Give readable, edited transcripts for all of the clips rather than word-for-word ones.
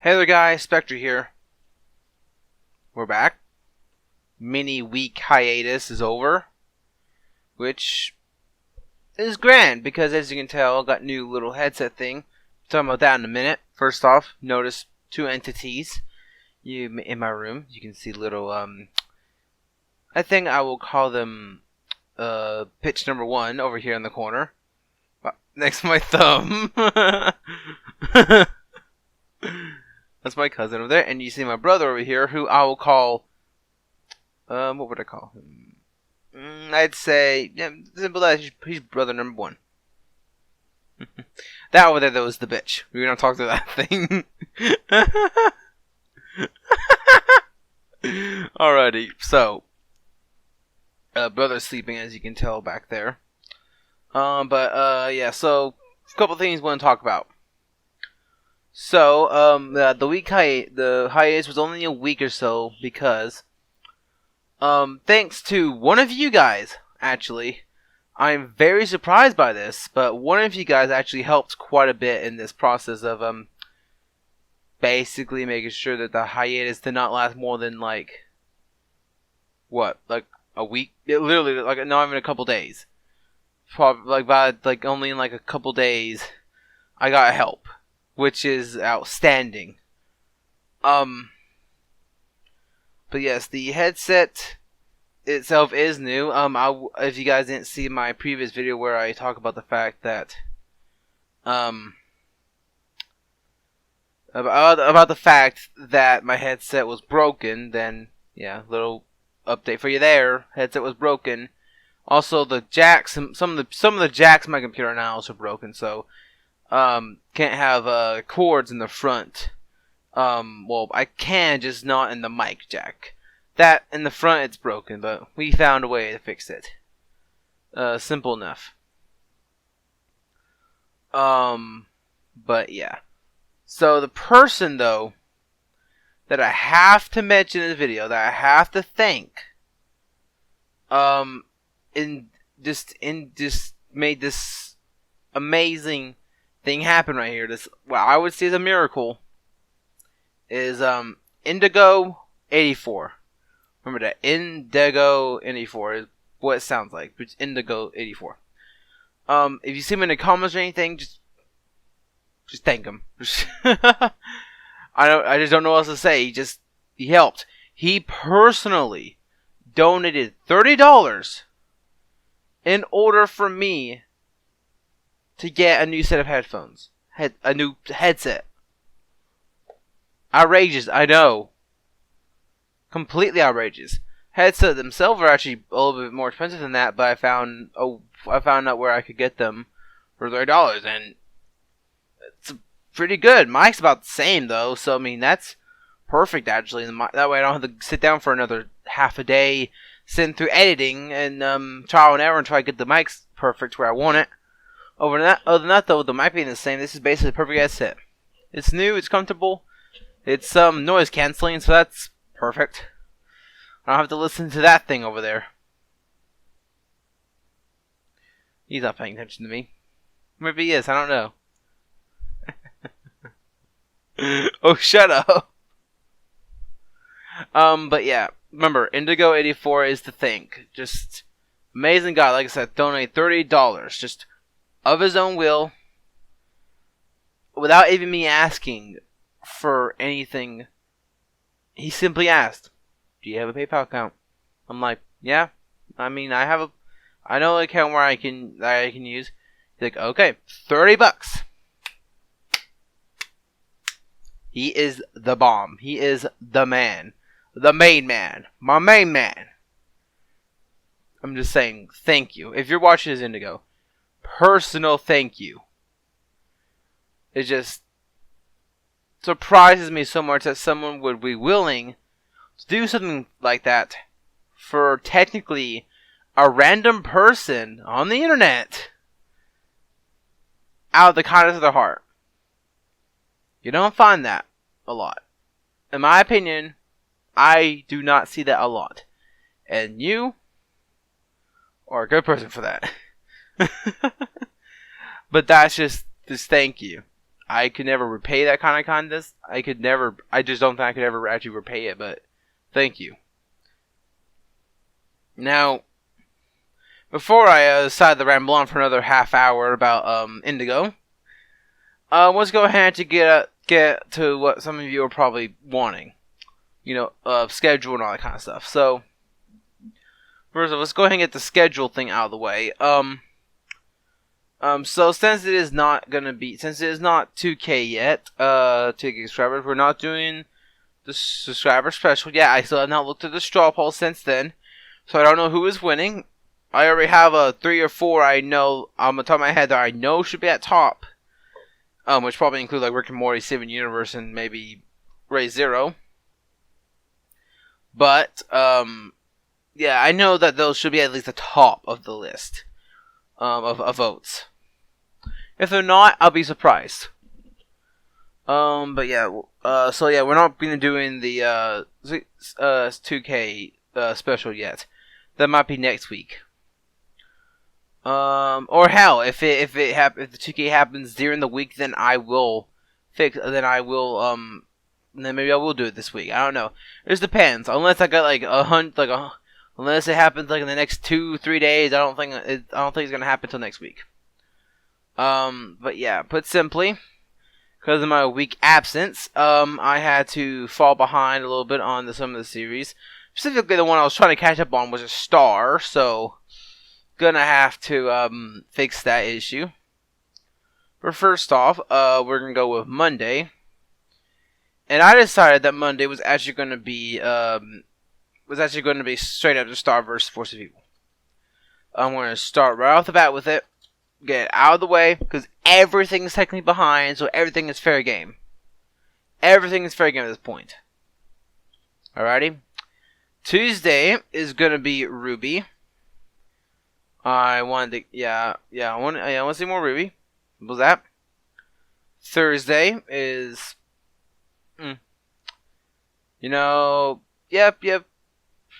Hey there guys, Spectre here. We're back. Mini week hiatus is over. Which is grand because as you can tell, I got new little headset thing. Talking about that in a minute. First off, notice two entities in my room. You can see little I think I will call them pitch number 1 over here in the corner. Next to my thumb. That's my cousin over there, and you see my brother over here, who I will call, what would I call him? I'd say, yeah, simple as he's brother number 1. That over there, though, is the bitch. We're gonna talk to that thing. Alrighty, so, brother's sleeping, as you can tell back there. Yeah, so, a couple things I want to talk about. So, the hiatus was only a week or so because, thanks to one of you guys, actually, I'm very surprised by this, but one of you guys actually helped quite a bit in this process of, basically making sure that the hiatus did not last more than, like a week? Literally, not even a couple days. Probably, only in, a couple days, I got help. Which is outstanding. But yes, the headset itself is new. If you guys didn't see my previous video where I talk about the fact that, about the fact that my headset was broken, then yeah, little update for you there. Headset was broken. Also, the jacks, some of the jacks in my computer now are also broken, so. Can't have cords in the front. Well, I can, just not in the mic jack. That in the front, it's broken, but we found a way to fix it. Simple enough. But yeah. So the person though that I have to mention in the video, that I have to thank, just made this amazing thing happen right here. This, well, I would say is a miracle. Is Indigo 84. Remember that, Indigo 84 is what it sounds like. It's Indigo 84. If you see him in the comments or anything, just thank him. I just don't know what else to say. He helped. He personally donated $30 in order for me to get a new set of headphones. A new headset. Outrageous, I know. Completely outrageous. Headsets themselves are actually a little bit more expensive than that, but I found out where I could get them for $30, and it's pretty good. Mic's about the same, though, so, I mean, that's perfect, actually. That way I don't have to sit down for another half a day, sitting through editing, and trial and error until I get the mics perfect where I want it. Other than that, though, the mic being the same, this is basically a perfect headset. It's new, it's comfortable, it's noise canceling, so that's perfect. I don't have to listen to that thing over there. He's not paying attention to me. Maybe he is, I don't know. Oh, shut up. But yeah, remember, Indigo 84 is the thing. Just amazing guy, like I said, donate $30, just of his own will, without even me asking for anything. He simply asked, "Do you have a PayPal account?" I'm like, "Yeah. I mean, I know an account where I can use." He's like, "Okay, $30." He is the bomb. He is the man, the main man, my main man. I'm just saying, thank you. If you're watching this, Indigo, personal thank you. It just surprises me so much that someone would be willing to do something like that for technically a random person on the internet out of the kindness of their heart. You don't find that a lot. In my opinion, I do not see that a lot. And you are a good person for that. But that's just thank you. I could never repay that kind of kindness. I just don't think I could ever actually repay it, but thank you. Now, before I decide to ramble on for another half hour about Indigo, let's go ahead to get to what some of you are probably wanting. Schedule and all that kind of stuff. So, first of all, let's go ahead and get the schedule thing out of the way. So since it is not 2K yet, 2K subscribers, we're not doing the subscriber special. Yeah, I still have not looked at the straw poll since then, so I don't know who is winning. I already have 3 or 4 I know on the top of my head that I know should be at top. Which probably include like Rick and Morty, Steven Universe, and maybe Ray Zero. But yeah, I know that those should be at least the top of the list of votes. If they're not, I'll be surprised. But yeah, so yeah, we're not going to doing the 2K special yet. That might be next week. Or hell, if the 2K happens during the week, then I will then maybe I will do it this week. I don't know. It just depends. Unless I got unless it happens like in the next 2-3 days, I don't think it's gonna happen until next week. But yeah, put simply, because of my week absence, I had to fall behind a little bit on some of the series. Specifically, the one I was trying to catch up on was a Star, so gonna have to fix that issue. But first off, we're gonna go with Monday, and I decided that Monday was actually gonna be straight up the Star vs. Force of Evil. I'm gonna start right off the bat with it, get it out of the way, because everything is technically behind, so everything is fair game. Everything is fair game at this point. Alrighty. Tuesday is gonna be RWBY. I want to see more RWBY. What was that? Thursday is, yep.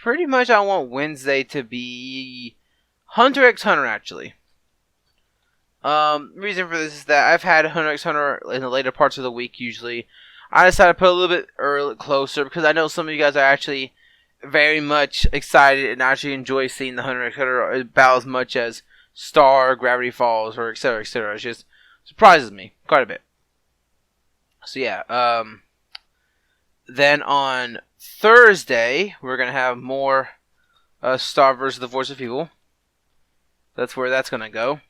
Pretty much, I want Wednesday to be Hunter x Hunter. Actually, reason for this is that I've had Hunter x Hunter in the later parts of the week. Usually, I decided to put a little bit closer because I know some of you guys are actually very much excited and actually enjoy seeing the Hunter x Hunter about as much as Star, Gravity Falls, or etc. etc. It just surprises me quite a bit. So yeah, then on Thursday we're gonna have more Star vs. the Force of Evil. That's where that's gonna go.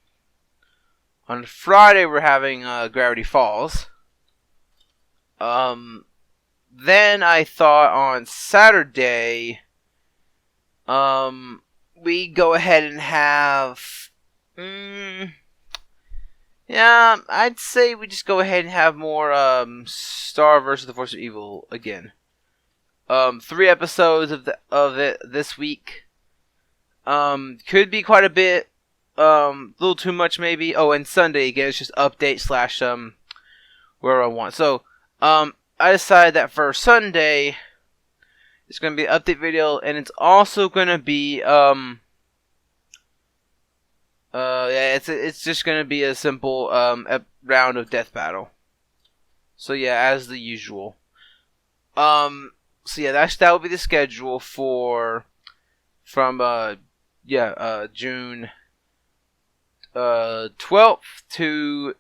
On Friday we're having Gravity Falls. Then I thought on Saturday, we go ahead and have, I'd say we just go ahead and have more, Star vs. the Force of Evil again. 3 episodes of it this week. Could be quite a bit, a little too much maybe. Oh, and Sunday again, it's just update / where I want. So, I decided that for Sunday, it's going to be an update video, and it's also going to be, it's just going to be a simple, round of DeathBattle. So yeah, as the usual. So yeah, that will be the schedule from June 12th to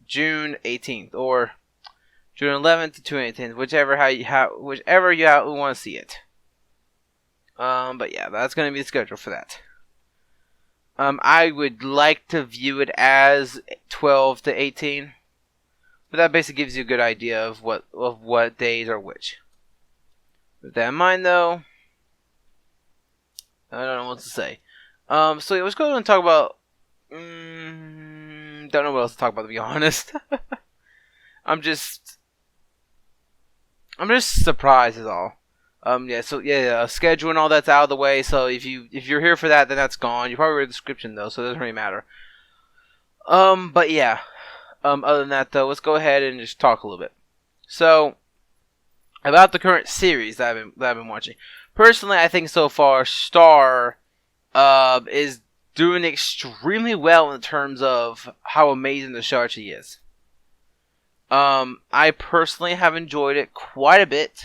June 18th, or June 11th to June 18th, whichever you want to see it. But yeah, that's going to be the schedule for that. I would like to view it as 12 to 18, but that basically gives you a good idea of what days are which. With that in mind, though, I don't know what to say. So yeah, let's go ahead and talk about. Don't know what else to talk about, to be honest. I'm just surprised is all. Schedule and all that's out of the way. So if you're here for that, then that's gone. You probably read the description though, so it doesn't really matter. But yeah. Other than that though, let's go ahead and just talk a little bit. So about the current series that I've been watching. Personally, I think so far Star is doing extremely well in terms of how amazing the show actually is. I personally have enjoyed it quite a bit.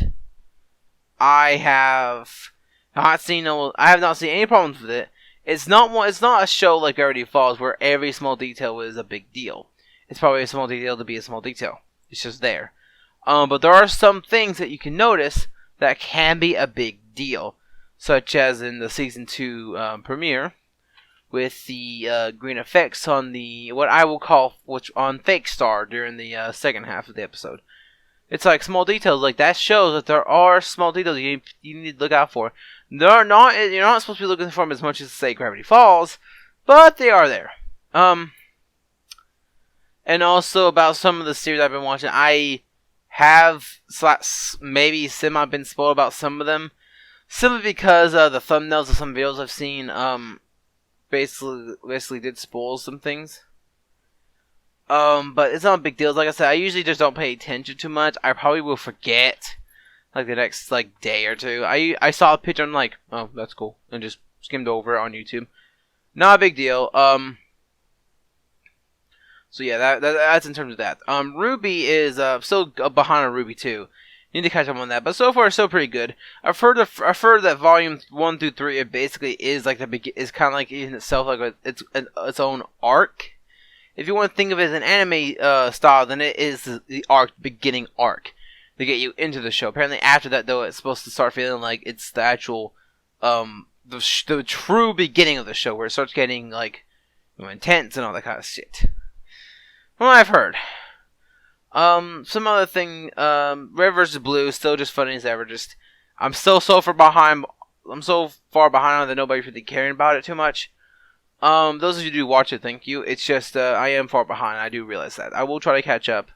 I have not seen any problems with it. It's not a show like Gravity Falls where every small detail is a big deal. It's probably a small detail to be a small detail. It's just there. But there are some things that you can notice that can be a big deal, such as in the season 2 premiere with the green effects on the what I will call on Fake Star during the second half of the episode. It's like small details like that shows that there are small details you need to look out for. You're not supposed to be looking for them as much as say Gravity Falls, but they are there. And also about some of the series I've been watching, I have maybe semi been spoiled about some of them, simply because the thumbnails of some videos I've seen basically did spoil some things. But it's not a big deal. Like I said, I usually just don't pay attention too much. I probably will forget like the next day or two. I saw a picture and I'm like, oh, that's cool, and just skimmed over it on YouTube. Not a big deal. So yeah, that's in terms of that. RWBY is still behind on RWBY 2. Need to catch up on that, but so far it's still pretty good. I've heard that volume 1 through 3 it basically is like is kind of like in itself like its own arc. If you want to think of it as an anime style, then it is the beginning arc to get you into the show. Apparently, after that, though, it's supposed to start feeling like it's the actual, the true beginning of the show, where it starts getting like intense and all that kind of shit. Well, I've heard. Some other thing, Red vs. Blue, still just funny as ever. I'm still so far behind. I'm so far behind on that nobody's really caring about it too much. Those of you who do watch it, thank you. It's just, I am far behind. I do realize that. I will try to catch up,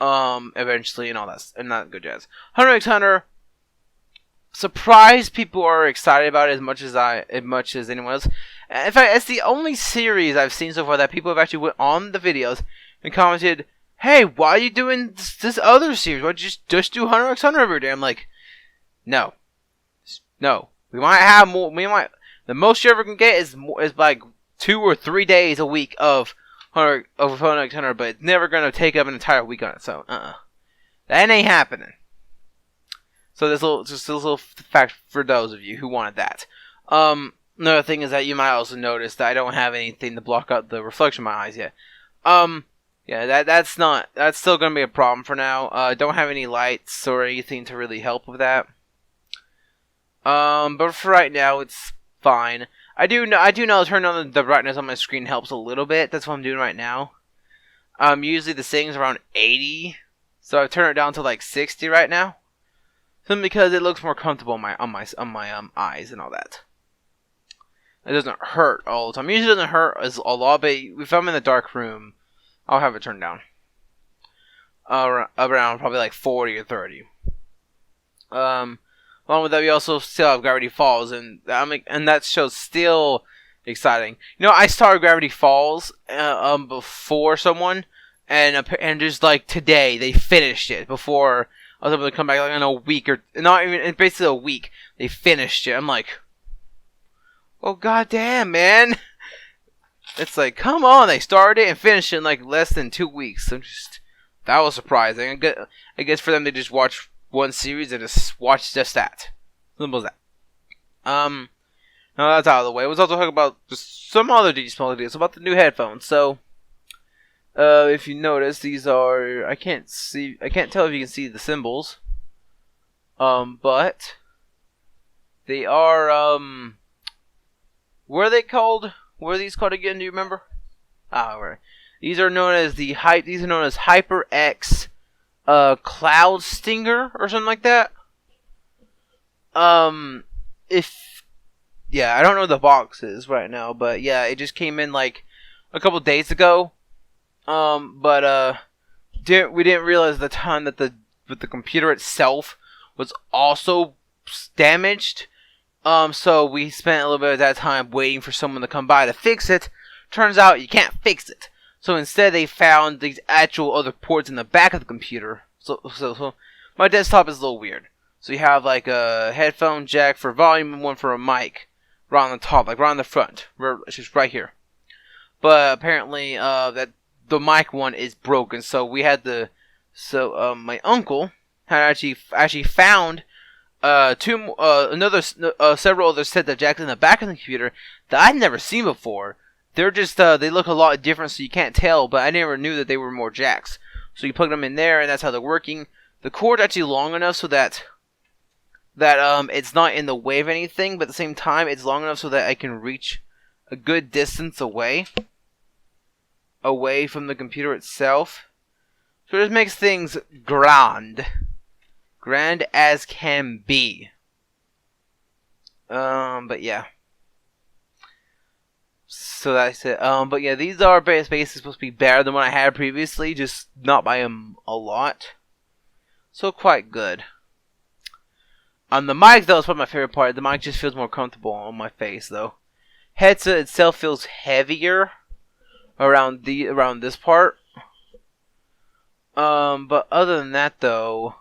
eventually and all that, and not good jazz. Hunter x Hunter, surprised people are excited about it as much as anyone else. In fact, it's the only series I've seen so far that people have actually went on the videos and commented, hey, why are you doing this other series? Why don't you just do Hunter x Hunter every day? I'm like, no. We might have more, the most you ever can get is like 2 or 3 days a week of Hunter x Hunter, but it's never gonna take up an entire week on it. So, that ain't happening. So this little fact for those of you who wanted that. Another thing is that you might also notice that I don't have anything to block out the reflection of my eyes yet. Yeah, that's still gonna be a problem for now. Don't have any lights or anything to really help with that. But for right now, it's fine. I do know turning on the brightness on my screen helps a little bit. That's what I'm doing right now. Usually the setting's around 80, so I've turned it down to like 60 right now. Simply because it looks more comfortable on my eyes and all that. It doesn't hurt all the time. Usually it doesn't hurt a lot, but if I'm in the dark room, I'll have it turned down. Around probably like 40 or 30. Along with that, we also still have Gravity Falls, and that show's still exciting. You know, I started Gravity Falls before someone, and just like today they finished it before I was able to come back like in a week or not even basically a week. They finished it. I'm like, oh goddamn, man! It's like, come on! They started it and finished it in like less than 2 weeks. That was surprising. I guess for them to just watch one series and just watch just that. Simple as that. Now that's out of the way. Let's also talk about just some other small details about the new headphones. So, if you notice, these are I can't tell if you can see the symbols. But they are what are they called? What are these called again? Do you remember? Right. These are known as HyperX Cloud Stinger or something like that. I don't know what the box is right now, but yeah, it just came in like a couple days ago. We didn't realize at the time that the computer itself was also damaged. So we spent a little bit of that time waiting for someone to come by to fix it. Turns out you can't fix it. So instead they found these actual other ports in the back of the computer. So my desktop is a little weird. So you have like a headphone jack for volume and one for a mic. Right on the top, like right on the front. It's just right here. But apparently that the mic one is broken. So we had to. So my uncle had actually found several other sets of jacks in the back of the computer that I'd never seen before. They're just they look a lot different, so you can't tell. But I never knew that they were more jacks. So you plug them in there, and that's how they're working. The cord's actually long enough so that it's not in the way of anything, but at the same time, it's long enough so that I can reach a good distance away from the computer itself. So this makes things grand as can be. But yeah. So that's it. But yeah, these are basically supposed to be better than what I had previously, just not by a lot. So quite good. The mic though is probably my favorite part. The mic just feels more comfortable on my face though. Headset itself feels heavier around this part. But other than that though,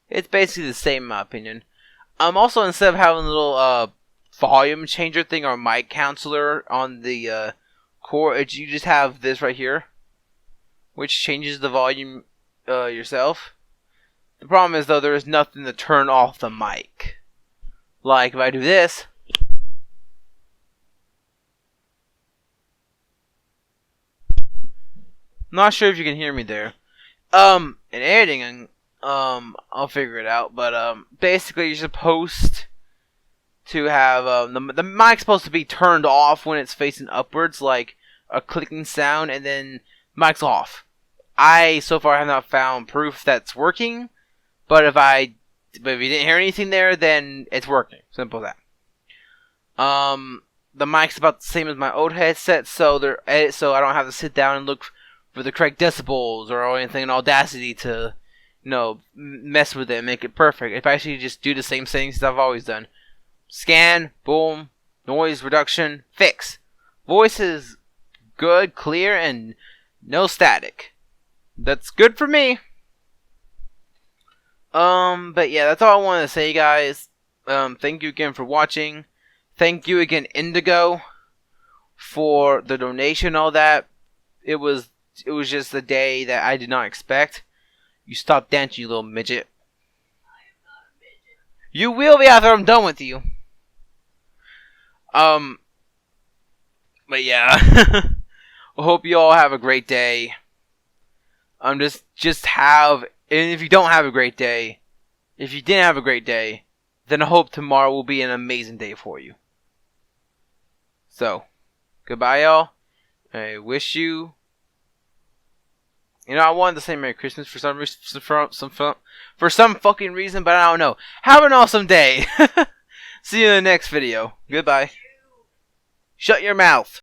it's basically the same in my opinion. Also, instead of having a little volume changer thing or mic counselor on the core, you just have this right here, which changes the volume yourself. The problem is though, there is nothing to turn off the mic. Like if I do this, not sure if you can hear me there. In editing, I'll figure it out. But basically, you're supposed to have the mic's supposed to be turned off when it's facing upwards, like a clicking sound, and then mic's off. I so far have not found proof that's working, but if you didn't hear anything there, then it's working. Simple as that. The mic's about the same as my old headset, so I don't have to sit down and look for the correct decibels or anything in Audacity to, mess with it and make it perfect. If I actually just do the same things that I've always done. Scan, boom, noise reduction, fix. Voice is good, clear, and no static. That's good for me. But yeah, that's all I wanted to say, guys. Thank you again for watching. Thank you again, Indigo, for the donation and all that. It was just a day that I did not expect. You stop dancing, you little midget. I am not a midget. You will be after I'm done with you. But yeah. I hope you all have a great day. Just have, and if you don't have a great day, if you didn't have a great day, then I hope tomorrow will be an amazing day for you. So, goodbye, y'all. I wish you. I wanted to say Merry Christmas for some reason, for some fucking reason, but I don't know. Have an awesome day. See you in the next video. Goodbye. Shut your mouth.